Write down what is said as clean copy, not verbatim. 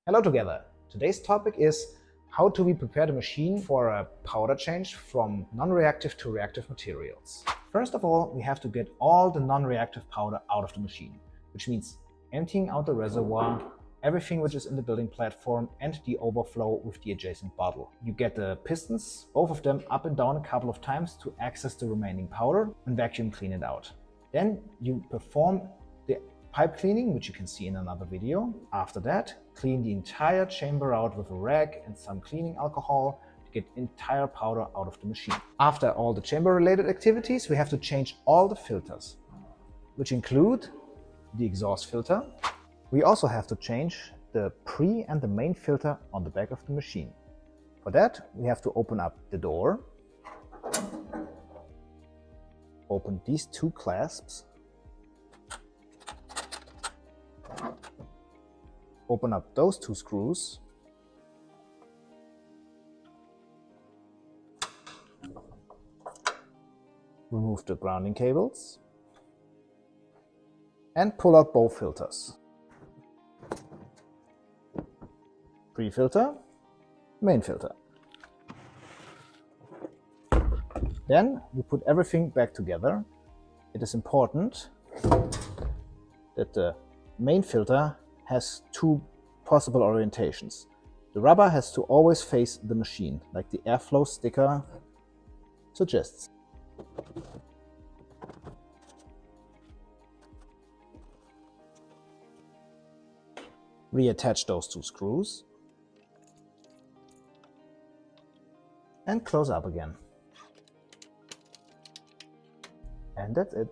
Hello together. Today's topic is how do we prepare the machine for a powder change from non-reactive to reactive materials. First of all, we have to get all the non-reactive powder out of the machine, which means emptying out the reservoir, everything which is in the building platform, and the overflow with the adjacent bottle. You get the pistons, both of them up and down a couple of times to access the remaining powder and vacuum clean it out. Then you perform the pipe cleaning, which you can see in another video. After that, clean the entire chamber out with a rag and some cleaning alcohol to get entire powder out of the machine. After all the chamber related activities, we have to change all the filters, which include the exhaust filter. We also have to change the pre and the main filter on the back of the machine. For that, we have to open up the door, open these two clasps, open up those two screws, remove the grounding cables, and pull out both filters. Pre-filter, main filter. Then we put everything back together. It is important that the main filter has two possible orientations. The rubber has to always face the machine, like the airflow sticker suggests. Reattach those two screws and close up again. And that's it.